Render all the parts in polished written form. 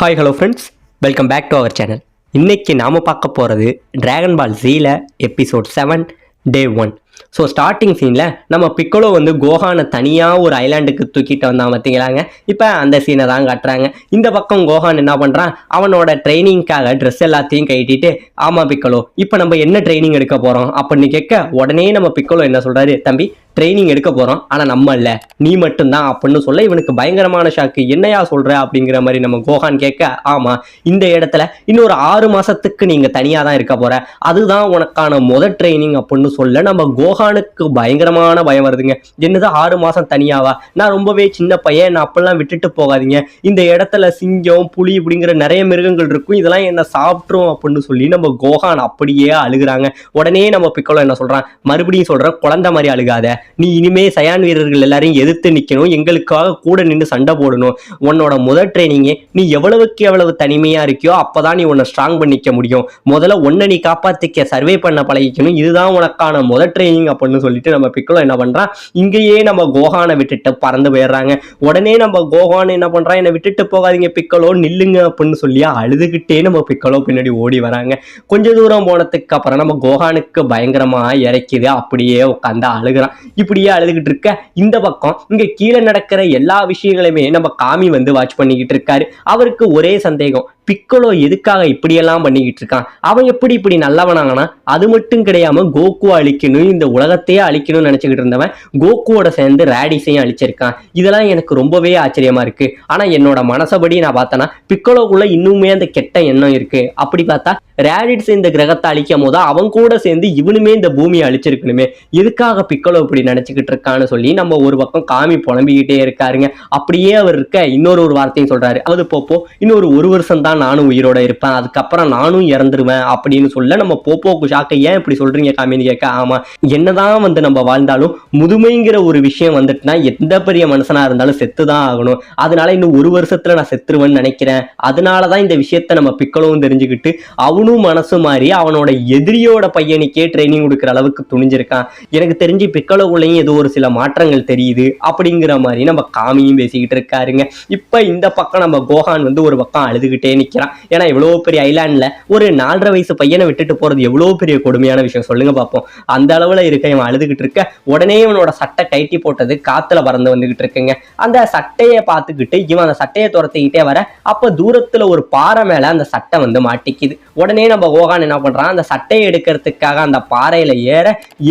Hi hello friends, welcome back to our channel. இன்றைக்கி நாம் பார்க்க போகிறது டிராகன் பால் ஜீல எபிசோட் 7 Day 1. ஸோ ஸ்டார்டிங் சீனில் நம்ம பிக்கோலோ வந்து கோஹானை தனியாக ஒரு ஐலாண்டுக்கு தூக்கிட்டு வந்தான் பார்த்தீங்களாங்க. இப்போ அந்த சீனை தான் காட்டுறாங்க. இந்த பக்கம் கோஹான் என்ன பண்ணுறான், அவனோட ட்ரைனிங்காக ட்ரெஸ் எல்லாத்தையும் கட்டிட்டு, ஆமாம் பிக்கோலோ இப்போ நம்ம என்ன ட்ரைனிங் எடுக்க போகிறோம் அப்படின்னு கேட்க, உடனே நம்ம பிக்கோலோ என்ன சொல்கிறாரு, தம்பி ட்ரைனிங் எடுக்க போகிறோம் ஆனால் நம்ம இல்லை நீ மட்டும்தான் அப்படின்னு சொல்ல இவனுக்கு பயங்கரமான ஷாக்கு. என்னையா சொல்கிற அப்படிங்கிற மாதிரி நம்ம கோஹான் கேட்க, ஆமாம் இந்த இடத்துல இன்னொரு 6 மாதத்துக்கு நீங்கள் தனியாக தான் இருக்க போகிற, அதுதான் உனக்கான முதல் ட்ரைனிங் அப்படின்னு சொல்ல நம்ம கோஹானுக்கு பயங்கரமான பயம் வருதுங்க. என்னது 6 மாதம் தனியாவா, நான் ரொம்பவே சின்ன பையன், நான் அப்பெல்லாம் விட்டுட்டு போகாதீங்க, இந்த இடத்துல சிங்கம் புலி இப்படிங்கிற நிறைய மிருகங்கள் இருக்கும், இதெல்லாம் என்ன சாப்பிட்ரும் அப்படின்னு சொல்லி நம்ம கோஹான் அப்படியே அழுகுறாங்க. உடனே நம்ம பிக்கோலோ என்ன சொல்கிறான், மறுபடியும் சொல்கிறேன் குழந்தை மாதிரி அழுகாத, நீ இனிமே சயான் வீரர்கள் எல்லாரையும் எதிர்த்து நிற்கணும், எங்களுக்காக கூட நின்று சண்டை போடணும். உன்னோட முதல் ட்ரைனிங்கே நீ எவ்வளவுக்கு எவ்வளவு தனிமையாக இருக்கியோ அப்போதான் நீ உன்னை ஸ்ட்ராங் பண்ணிக்க முடியும். முதல்ல உன்னை நீ காப்பாற்றிக்க சர்வே பண்ண பழகிக்கணும், இதுதான் உனக்கான முதல் ட்ரைனிங் அப்படின்னு சொல்லிட்டு நம்ம பிக்கோலோ என்ன பண்ணுறான், இங்கேயே நம்ம கோஹானை விட்டுட்டு பறந்து போயிடுறாங்க. உடனே நம்ம கோஹான் என்ன பண்ணுறான், என்னை விட்டுட்டு போகாதீங்க பிக்கோலோ நில்லுங்க அப்படின்னு சொல்லி அழுதுகிட்டே நம்ம பிக்கோலோ பின்னாடி ஓடி வராங்க. கொஞ்ச தூரம் போனதுக்கு அப்புறம் நம்ம கோஹானுக்கு பயங்கரமாக இறக்கிது, அப்படியே உட்காந்து அழுகிறான். இப்படியே அழுதுகிட்டு இருக்க இந்த பக்கம் இங்க கீழே நடக்கிற எல்லா விஷயங்களையுமே நம்ம காமி வந்து வாட்ச் பண்ணிக்கிட்டு இருக்காரு. அவருக்கு ஒரே சந்தேகம், பிக்கோலோ எதுக்காக இப்படியெல்லாம் பண்ணிக்கிட்டு இருக்கான், அவன் எப்படி இப்படி நல்லவனாங்கன்னா, அது மட்டும் கிடையாம கோகுவை அழிக்கணும், இந்த உலகத்தையே அழிக்கணும்னு நினைச்சுக்கிட்டு இருந்தவன் கோகுவோட சேர்ந்து ரேடிஸையும் அழிச்சிருக்கான். இதெல்லாம் எனக்கு ரொம்பவே ஆச்சரியமா இருக்கு. ஆனா என்னோட மனசபடி நான் பார்த்தேன்னா பிக்கோலோக்குள்ள இன்னுமே அந்த கெட்ட எண்ணம் இருக்கு. அப்படி பார்த்தா ரேடிட்ஸ் இந்த கிரகத்தை அழிக்கும் போது அவன் கூட சேர்ந்து இவனுமே இந்த பூமியை அழிச்சிருக்கணுமே, எதுக்காக பிக்கோலோ இப்படி நினைச்சுக்கிட்டு இருக்கான்னு சொல்லி நம்ம ஒரு பக்கம் காமி புலம்பிக்கிட்டே இருக்காருங்க. அப்படியே அவர் இருக்க இன்னொரு வார்த்தையும் சொல்றாரு, அது போப்போ இன்னொரு 1 வருஷம் தான் நானும் உயிரோட இருப்பேன், அதுக்கப்புறம் நானும் இறந்துருவேன் அப்படின்னு சொல்ல நம்ம போப்போக்கு ஷாக்க, ஏன் இப்படி சொல்றீங்க காமின்னு கேட்க, ஆமா என்னதான் வந்து நம்ம வாழ்ந்தாலும் முதுமைங்கிற ஒரு விஷயம் வந்துட்டுனா எந்த பெரிய மனுஷனா இருந்தாலும் செத்துதான் ஆகணும், அதனால இன்னும் 1 வருஷத்துல நான் செத்துருவேன்னு நினைக்கிறேன், அதனாலதான் இந்த விஷயத்த நம்ம பிக்கோலோவும் தெரிஞ்சுக்கிட்டு அவனும் மனசு மாறி அவனோட எதிரியோட பையனுக்கே ட்ரைனிங் கொடுக்குற அளவுக்கு துணிஞ்சிருக்கான். எனக்கு தெரிஞ்சு பிக்கோலோக்குள்ளேயும் ஏதோ ஒரு சில மாற்றங்கள் தெரியுது அப்படிங்கிற மாதிரி நம்ம காமியும் பேசிக்கிட்டு இருக்காருங்க. இப்ப இந்த பக்கம் நம்ம கோஹான் வந்து ஒரு பக்கம் அழுதுகிட்டே நிக்கிறான். ஏன்னா எவ்வளவு பெரிய ஐலாண்ட்ல ஒரு 4.5 வயசு பையனை விட்டுட்டு போறது எவ்வளவு பெரிய கொடுமையான விஷயம் சொல்லுங்க பார்ப்போம். அந்த அளவுல இருக்க இவன் அழுதுகிட்டு இருக்க, உடனே இவனோட சட்டை கைட்டி போட்டது காத்துல பறந்து வந்துகிட்டு இருக்குங்க. அந்த சட்டையை பார்த்துக்கிட்டு இவன் அந்த சட்டையை துரத்திக்கிட்டே வர, அப்ப தூரத்துல ஒரு பாறை மேல அந்த சட்டை வந்து மாட்டிக்குது. உடனே நம்ம கோஹான் என்ன பண்றான், அந்த சட்டையை எடுக்கிறதுக்காக அந்த பாறையில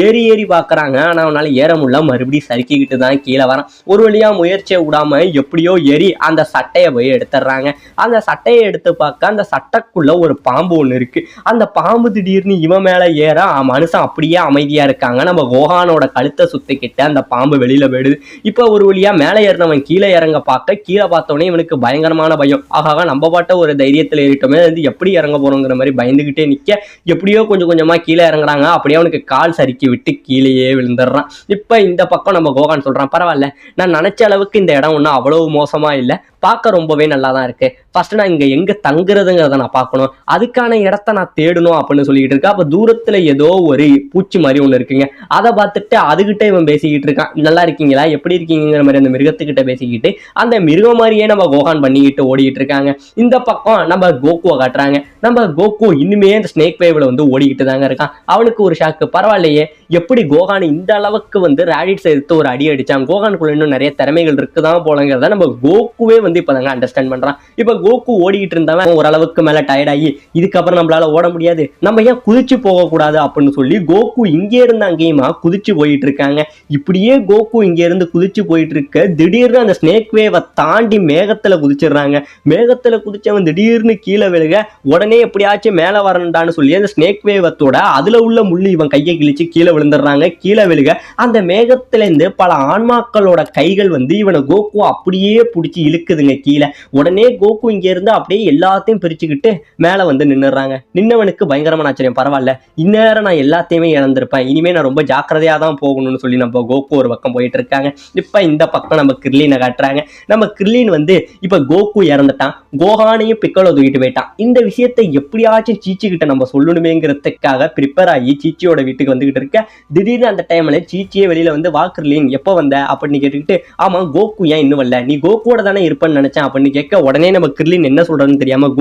ஏறி பாக்குறாங்க. ஆனா அவனால ஏற முடியல, மறுபடியும் சறுக்கிக்கிட்டு தான் கீழே வரான். ஒரு வழியா முயற்சியை விடாம எப்படியோ ஏறி அந்த சட்டையை போய் எடுத்துடுறாங்க. அந்த சட்டையை எடுத்து பார்க்க அந்த சட்டைக்குள்ள ஒரு பாம்பு ஒண்ணு இருக்கு. அந்த பாம்பு திடீர்னு இவன் மேல ஏற மனுஷன் அப்படியே அமைதியா இருக்காங்க. நம்ம கோஹானோட கழுத்தை சுத்திக்கிட்ட அந்த பாம்பு வெளியில போயிடுது. இப்ப ஒரு வழியா மேலே ஏறினவன் கீழே இறங்க பார்க்க, கீழே பார்த்தோன்னே இவனுக்கு பயங்கரமான பயம். ஆகாக நம்ம பாட்ட ஒரு தைரியத்துல ஏறிட்டோமே, அது எப்படி இறங்க போறோங்கிற மாதிரி பயந்துகிட்டே நிக்க, எப்படியோ கொஞ்சம் கொஞ்சமா கீழே இறங்குறாங்க. அப்படியே அவனுக்கு கால் சறுக்கி விட்டு கீழேயே விழுந்துடுறான். இப்ப இந்த பக்கம் நம்ம கோஹான் சொல்றான், பரவாயில்ல நான் நினைச்ச அளவுக்கு இந்த இடம் ஒன்றும் அவ்வளவு மோசமா இல்லை, பார்க்க ரொம்பவே நல்லா தான் இருக்கு, ஃபர்ஸ்ட் நான் இங்க எங்க தங்குறதுங்கிறத நான் பார்க்கணும், அதுக்கான இடத்த நான் தேடணும் அப்படின்னு சொல்லிட்டு இருக்கா. அப்ப தூரத்துல ஏதோ ஒரு பூச்சி மாதிரி ஒண்ணு இருக்குங்க, அதை பார்த்துட்டு அதுகிட்ட இவன் பேசிக்கிட்டு இருக்கான், நல்லா இருக்கீங்களா எப்படி இருக்கீங்கிற மாதிரி அந்த மிருகத்துக்கிட்ட பேசிக்கிட்டு அந்த மிருகம் மாதிரியே நம்ம கோஹான் பண்ணிக்கிட்டு ஓடிக்கிட்டு இருக்காங்க. இந்த பக்கம் நம்ம கோகுவை காட்டுறாங்க. நம்ம கோகு இன்னுமே அந்த ஸ்னேக் வேவ்ல வந்து ஓடிக்கிட்டு தாங்க இருக்கான். அவனுக்கு ஒரு ஷாக்கு, பரவாயில்லையே எப்படி கோஹான் இந்த அளவுக்கு வந்து ரேடிட்ஸ் எடுத்து ஒரு அடி அடிச்சான், கோஹானுக்குள்ள இன்னும் நிறைய திறமைகள் இருக்குதான் போலங்கிறத நம்ம கோகுவே வந்து இப்பதாங்க அண்டர்ஸ்டாண்ட் பண்றான். இப்ப கோகு ஓடிக்கிட்டு இருந்தவன் ஓரளவுக்கு மேல டயர்ட் ஆகி, இதுக்கப்புறம் நம்மளால ஓட முடியாது, நம்ம ஏன் குதிச்சு போக கூடாது அப்படின்னு சொல்லி கோகு இங்கே இருந்து அங்கேயுமா குதிச்சு போயிட்டு இருக்காங்க. இப்படியே கோகு இங்க இருந்து குதிச்சு போயிட்டு இருக்க, திடீர்னு அந்த ஸ்னேக் வேவை தாண்டி மேகத்துல குதிச்சிடுறாங்க. மேகத்துல குதிச்சவன் திடீர்னு கீழே விழுக, உடனே எப்படியாச்சும் மேல வரணும்டான்னு சொல்லி அந்த ஸ்னேக் வேவத்தோட அதுல உள்ள முள்ளு இவன் கையை கிழிச்சு கீழே விழுந்துடுறாங்க. கீழே விழுக அந்த மேகத்துல இருந்து பல ஆன்மாக்களோட கைகள் வந்து இவனை கோகு அப்படியே பிடிச்சி இழுக்குதுங்க கீழே. உடனே கோகு இங்க இருந்து அப்படியே எல்லாத்தையும் பிரிச்சுக்கிட்டு மேல வந்து நின்னுறாங்க. நின்னவனுக்கு பயங்கரமான ஆச்சரியம், பரவாயில்ல இந்நேரம் நான் எல்லாத்தையுமே இழந்திருப்பேன், இனிமே நான் ரொம்ப ஜாக்கிரதையா தான் போகணும்னு சொல்லி நம்ம கோகு ஒரு பக்கம் போயிட்டு இருக்காங்க. இப்ப இந்த பக்கம் நம்ம கிர்லீனை காட்டுறாங்க. நம்ம கிர்லீன் வந்து இப்ப கோகு இறந்துட்டான், கோஹானையும் பிக்கோலோ தூக்கிட்டு போயிட்டான். இந்த விஷயத்தை எப்படியாச்சும் சீச்சி கிட்ட நம்ம சொல்லணுமேங்கிறதுக்காக ப்ரிப்பேர் ஆகி சீச்சியோட வீட்டுக்கு வந்துகிட்டு இருக்க, திடீர்னு அந்த டைம்ல சீச்சியே வெளியில வந்து வா கிர்லின் எப்போ வந்த அப்படின்னு கேட்டுக்கிட்டு, ஆமா கோகு ஏன் இன்னும் வரல, நீ கோகுவோட தானே இருப்பேன்னு நினைச்சேன் அப்படின்னு கேட்க, உடனே நம்ம கிர்லின் என்ன சொல்றதுன்னு தெரியாம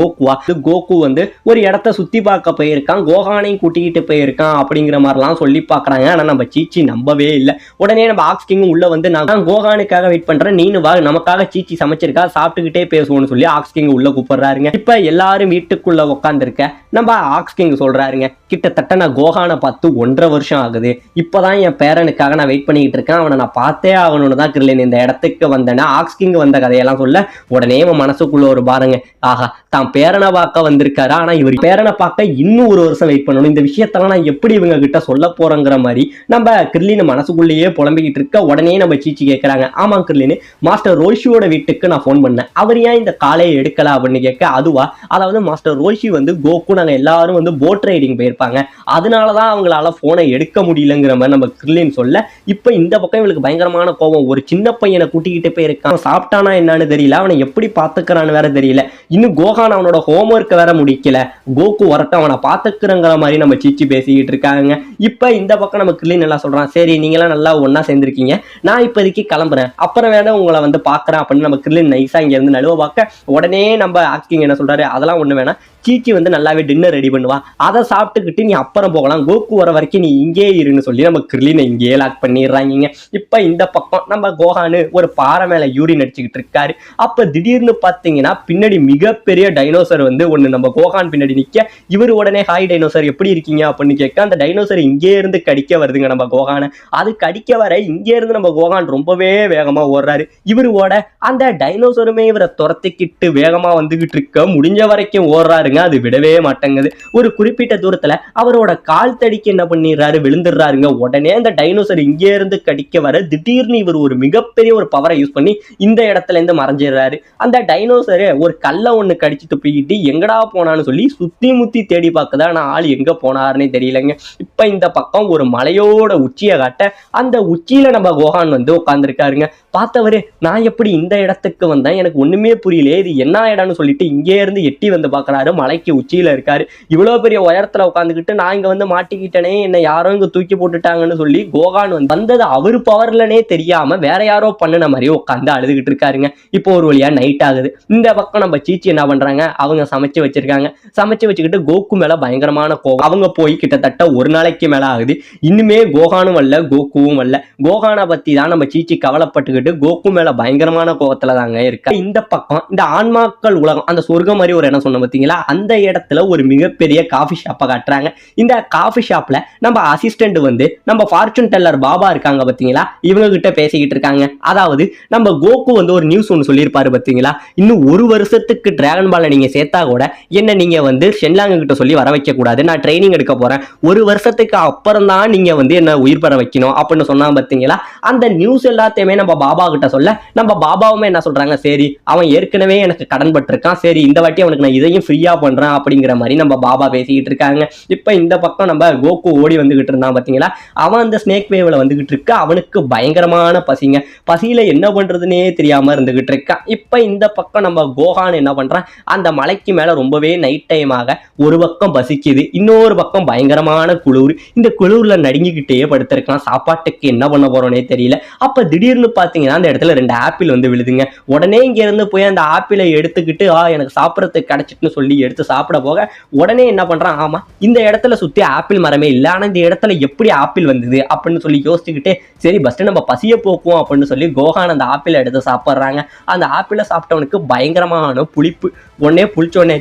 கோகு வந்து ஒரு இடத்த சுத்தி பார்க்க போயிருக்கான், கோகானையும் கூட்டிக்கிட்டு போயிருக்கான் அப்படிங்கிற மாதிரிலாம் சொல்லி பாக்குறாங்க. ஆனா நம்ம சீச்சி நம்பவே இல்லை. உடனே நம்ம ஆக்ஸ் கிங் உள்ள வந்து நான் கோகானுக்காக வெயிட் பண்றேன், நீனு வா நமக்காக சீச்சி சமைச்சிருக்கா சாப்பிட்டுக்கிட்டே பேசுவோம்னு சொல்லி ஆக்ஸ் கிங் உள்ள கூப்பிடுறாருங்க. இப்ப எல்லாரும் வீட்டுக்குள்ள உட்காந்துருக்க நம்ம ஆக்ஸ் கிங் சொல்றாருங்க, கிட்டத்தட்ட நான் கோகானை பார்த்து 1.5 வருஷம் ஆகுது, இப்பதான் என் பேரனுக்காக நான் வெயிட் பண்ணிக்கிட்டு இருக்கேன், அவனை நான் பார்த்தே ஆகணும்னு தான் கிர்லின் இந்த இடத்துக்கு வந்தேன்னா ஆக்ஸ் கிங் வந்த கதையெல்லாம் சொல்ல, உடனே மனசுக்குள்ள ஒரு பாருங்க, ஆஹா தான் பேரனை பார்க்க வந்திருக்காரு, ஆனா இவர் பேரனை பார்க்க இன்னும் 1 வருஷம் வெயிட் பண்ணணும், இந்த விஷயத்தெல்லாம் நான் எப்படி இவங்க கிட்ட சொல்ல போறேங்கிற மாதிரி நம்ம கிர்லின் மனசுக்குள்ளேயே புலம்பிக்கிட்டு இருக்க, உடனே நம்ம சீச்சி கேட்கறாங்க, ஆமா கிர்லின் மாஸ்டர் ரோஷியோட வீட்டுக்கு நான் போன் பண்ணேன், அவர் ஏன் இந்த காலையை எடுக்கல அப்படின்னு கேட்க, அதுவா அதாவது மாஸ்டர் ரோஷி வந்து கோகு நாங்க எல்லாரும் வந்து போட் ரைடிங் போயிருப்பாங்க, அதனாலதான் அவங்களால போனை எடுக்க முடியலங்கிற மாதிரி நம்ம கிர்லின் சொல்ல, இப்ப இந்த பக்கம் இவளுக்கு பயங்கரமான கோபம், ஒரு சின்ன பையனை கூட்டிக்கிட்டு போயிருக்கான், சாப்பிட்டானா என்னன்னு தெரியல, அவனை எப்படி பாத்துக்கிறான்னு வேற தெரியல, இன்னும் கோகான் அவனோட ஹோம்ஒர்க் வேற முடிக்கல, கோகு வரட்டும் அவனை பாத்துக்கிறங்கிற மாதிரி நம்ம சீச்சி பேசிக்கிட்டு இருக்காங்க. இப்ப இந்த பக்கம் நம்ம கிர்லின் நல்லா சொல்றான், சரி நீங்களாம் நல்லா ஒன்னா சேர்ந்திருக்கீங்க, நான் இப்போதைக்கு கிளம்புறேன், அப்புறம் வேணா உங்களை வந்து பாக்குறேன் அப்படின்னு நம்ம கிர்லின் நைஸா இங்க இருந்து நழுவ பார்க்க, உடனே நம்ம ஆக்ஸ் கிங் என்ன சொல்றாரு, அதெல்லாம் ஒண்ணு வேணாம், சீச்சி வந்து நல்லாவே டின்னர் ரெடி பண்ணுவா, அதை சாப்பிட்டுக்கிட்டு நீ அப்புறம் போகலாம், கோகு வர வரைக்கும் நீ இங்கே இருன்னு சொல்லி நம்ம கிர்லினை இங்கே லாக் பண்ணிடுறாங்க. இப்ப இந்த பக்கம் நம்ம கோகானு ஒரு பாறை மேல யூரின் அடிச்சுக்கிட்டு இருக்காரு. அப்ப திடீர்னு பாத்தீங்கன்னா பின்னாடி மிகப்பெரிய டைனோசர் வந்து ஒண்ணு நம்ம கோகான் பின்னாடி நிக்க, இவர் உடனே ஹாய் டைனோசர் எப்படி இருக்கீங்க அப்படின்னு கேட்க, அந்த டைனோசர் இங்கே இருந்து கடிக்க வருதுங்க நம்ம கோகானை, அது கடிக்க வர இங்கே இருந்து நம்ம கோகான் ரொம்பவே வேகமா ஓடுறாரு, இவர் ஓட அந்த டைனோசருமே இவரை துரத்திக்கிட்டு வேகமா வந்துகிட்டு இருக்க, முடிஞ்ச வரைக்கும் ஓடுறாருங்க, அது விடவே மாட்டேங்குது. ஒரு குறிப்பிட்ட தூரத்துல அவரோட கால் தடிக்கு என்ன பண்ணிடுறாரு, விழுந்துடுறாருங்க. உடனே அந்த டைனோசர் இங்கே இருந்து கடிக்க வர திடீர்னு இவர் ஒரு மிகப்பெரிய ஒரு பவரை யூஸ் பண்ணி இந்த இடத்துல இருந்து மறைஞ்சிடுறாரு. அந்த டைனோசரு ஒரு கல்லை ஒண்ணு கடிச்சிட்டு போயிட்டு எங்கடா போனான்னு சொல்லி சுத்தி முத்தி தேடி பார்க்குதா, ஆனா ஆள் எங்க போனாருன்னு தெரியலங்க. இப்ப இந்த பக்கம் ஒரு மலையோட உச்சியை காட்ட, அந்த உச்சியில நம்ம கோகான் வந்து உட்கார்ந்துருக்காருங்க. பார்த்தவரு நான் எப்படி இந்த இடத்துக்கு வந்தேன், எனக்கு ஒண்ணுமே புரியல, இது என்ன இடம்னு சொல்லிட்டு இங்கே இருந்து எட்டி வந்து பாக்குறாரு, மலைக்கு உச்சியில இருக்காரு. இவ்வளவு பெரிய உயரத்துல உட்காந்துக்கிட்டு நான் இங்க வந்து மாட்டிக்கிட்டனே, என்ன யாரோ இங்க தூக்கி போட்டுட்டாங்கன்னு சொல்லி கோகான் வந்தது அவரு பவர்லனே தெரியாம வேற யாரோ பண்ணின மாதிரி உட்காந்து அழுதுகிட்டு இருக்காருங்க. இப்போ ஒரு வழியா நைட் ஆகுது. இந்த பக்கம் நம்ம சீச்சி என்ன பண்றாங்க, அவங்க சமைச்சு வச்சிருக்காங்க, சமைச்சு வச்சுக்கிட்டு கோகு மேல பயங்கரமான கோவம், அவங்க போய் கிட்டத்தட்ட 1 நாளைக்கு மேல ஆகுது, இன்னுமே கோகானும் வரல கோகுவும் வரல. கோகானை பத்தி தான் நம்ம சீச்சி கவலைப்பட்டுக்கிட்டு கோகு மேல பயங்கரமான கோவத்துல தாங்க இருக்கு. இந்த பக்கம் இந்த ஆன்மாக்கள் உலகம், அந்த சொர்க்கம் மாதிரி ஒரு இடம் சொன்ன பாத்தீங்களா, அந்த இடத்துல ஒரு மிகப்பெரிய காஃபி ஷாப்பை காட்டுறாங்க. இந்த காஃபி ஷாப்ல நம்ம அசிஸ்டன்ட் வந்து நம்ம ஃபார்ச்சூன் டெல்லர் பாபா இருக்காங்க பாத்தீங்களா, இவங்க கிட்ட பேசிக்கிட்டு இருக்காங்க. அதாவது நம்ம கோகு வந்து ஒரு நியூஸ் ஒன்று சொல்லியிருப்பாரு பாத்தீங்களா, இன்னும் 1 வருஷத்துக்கு டிராகன் பாலை நீங்க சேர்த்தா கூட என்ன நீங்க வந்து ஷென்லாங் கிட்ட சொல்லி வர வைக்க கூடாது, நான் ட்ரைனிங் எடுக்க போறேன், 1 வருஷத்துக்கு அப்புறம் தான் நீங்க வந்து என்ன உயிர் பெற வைக்கணும் அப்படின்னு சொன்னா பாத்தீங்களா. அந்த நியூஸ் எல்லாத்தையுமே நம்ம பாபா கிட்ட சொல்ல, நம்ம பாபாவுமே என்ன சொல்றாங்க, சரி அவன் ஏற்கனவே எனக்கு கடன் பட்டிருக்கான், சரி இந்த வாட்டி அவனுக்கு நான் இதையும் ஃப்ரீயா பண்றேன் அப்படிங்கிற மாதிரி நம்ம பாபா பேசிக்கிட்டு இருக்காங்க. இப்ப இந்த பக்கம் நம்ம கோகு ஓடி வந்துகிட்டு இருந்தான் பாத்தீங்களா, அவன் அந்த ஸ்னேக் வேவ்ல வந்துகிட்டு இருக்க, அவனுக்கு பயங்கரமான பசிங்க, பசியில என்ன பண்றதுன்னே தெரியாம இருந்துகிட்டு இருக்கான். இப்ப இந்த பக்கம் நம்ம கோகான் என்ன பண்றான், அந்த மலைக்கு மேல ரொம்பவே நைட் டைம் ஆக ஒரு பக்கம் பசிக்குது, இன்னொரு பக்கம் பயங்கரமான குளிர், இந்த குளிர்ல நடுங்கிக்கிட்டே படுத்திருக்கான், சாப்பாட்டுக்கு என்ன பண்ண போறோன்னே தெரியல. அப்ப திடீர்னு பாத்தீங்கன்னா அந்த இடத்துல 2 ஆப்பிள் வந்து விழுதுங்க. உடனே இங்க இருந்து போய் அந்த ஆப்பிளை எடுத்துக்கிட்டு எனக்கு சாப்பிடறதுக்கு கிடைச்சிட்டுன்னு சொல்லி எடுத்து சாப்பிட போக, உடனே என்ன பண்றான், ஆமா இந்த இடத்துல சுத்தி ஆப்பிள் மரமே இல்லை, ஆனா இந்த இடத்துல எப்படி ஆப்பிள் வந்தது அப்படின்னு சொல்லி யோசிச்சுக்கிட்டே, சரி பஸ்ட் நம்ம பசிய போக்குவோம் அப்படின்னு சொல்லி கோகான் அந்த ஆப்பிளை எடுத்து சாப்பிட்றாங்க. அந்த ஆப்பிளை சாப்பிட்டவனுக்கு பயங்கரமான புளிப்பு, உடனே புளிச்சோடனே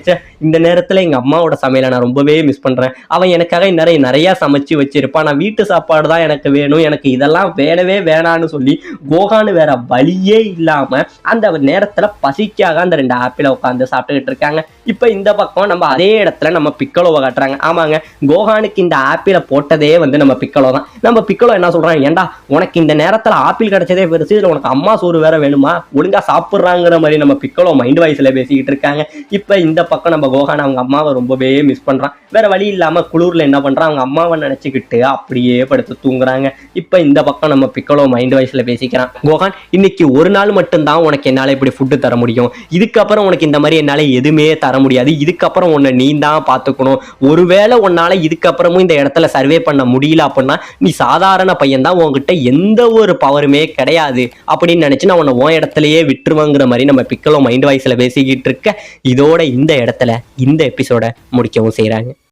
இந்த நேரத்துல எங்க அம்மாவோட சமையலை நான் ரொம்பவே மிஸ் பண்றேன், அவன் எனக்காக நிறைய சமைச்சு வச்சிருப்பான், நான் வீட்டு சாப்பாடு தான் எனக்கு வேணும், எனக்கு இதெல்லாம் வேணவே வேணான்னு சொல்லி கோகான் வேற வழியே இல்லாம அந்த நேரத்துல பசிக்காக அந்த 2 ஆப்பிளை உட்காந்து சாப்பிட்டுக்கிட்டு இருக்காங்க. இப்ப இந்த பக்கம் நம்ம அதே இடத்துல நம்ம பிக்கலோவை காட்டுறாங்க. ஆமாங்க, கோகானுக்கு இந்த ஆப்பிளை போட்டதே வந்து நம்ம பிக்கலோ தான். நம்ம பிக்கலோ என்ன சொல்றாங்க, ஏண்டா உனக்கு இந்த நேரத்துல ஆப்பிள் கிடைச்சதே பெருசு, இதுல உனக்கு அம்மா சோறு வேற வேணுமா, ஒழுங்கா சாப்பிடுறாங்கிற மாதிரி நம்ம பிக்கலோ மைண்ட் வாய்ஸ்ல பேசிக்கிட்டு இருக்காங்க. இப்ப இந்த பக்கம் நம்ம கோகான் அவங்க அம்மாவை ரொம்பவே மிஸ் பண்றான், வேற வழி இல்லாம குளூர்ல என்ன பண்றான், அவங்க அம்மாவை நினைச்சுக்கிட்டு அப்படியே படுத்து தூங்குறாங்க. இப்ப இந்த பக்கம் நம்ம பிக்கலோ மைண்ட் வாய்ஸ்ல பேசிக்கிறான், கோகான் இன்னைக்கு ஒரு நாள் மட்டும்தான் உனக்கு என்னால இப்படி ஃபுட்டு தர முடியும், இதுக்கப்புறம் உனக்கு இந்த மாதிரி என்னால எதுவுமே தர வர முடியாது, இதுக்கப்புறம் உன்னை நீ தான் பார்த்துக்கணும், ஒருவேளை உன்னால் இதுக்கப்புறமும் இந்த இடத்துல சர்வே பண்ண முடியல அப்படின்னா நீ சாதாரண பையன் தான், உங்ககிட்ட எந்த ஒரு பவருமே கிடையாது அப்படின்னு நினச்சி நான் உன்னை உன் இடத்துலையே விட்டுருவாங்கிற மாதிரி நம்ம பிக்கலோ மைண்ட் வாய்ஸில் பேசிக்கிட்டு இருக்க. இதோட இந்த இடத்துல இந்த எபிசோட முடிக்கவும் செய்கிறாங்க.